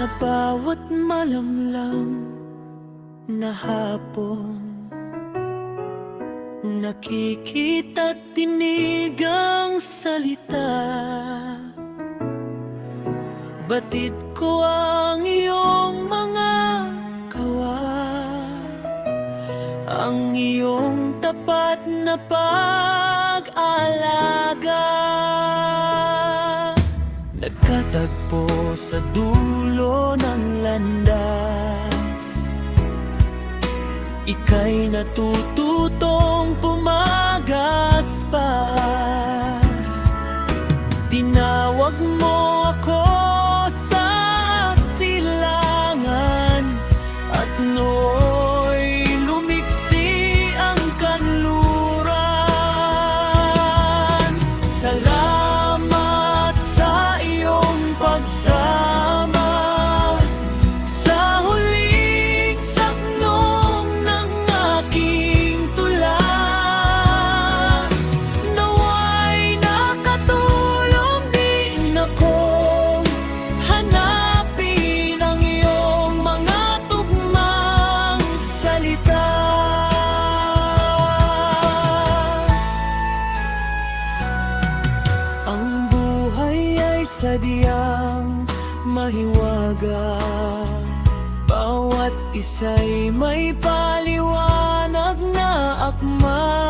Sa bawat malamlam na hapon, nakikita't tinig ang salita. Batid ko ang iyong mga gawa, ang iyong tapat na pag-alaga. Nagkatagpo sa dulo ng landas, ika'y natututong pumagaspas. Tinawag mo ako sa silangan, at nooy lumiksi ang kanluran. Salamat sa iyong pagsama sa huling saknong ng aking tula. Nawa'y nakatulong din akong hanapin ang iyong mga tugmang salita. Ang buhay ay sadyang mahiwaga, bawat isa'y may paliwanag na akma.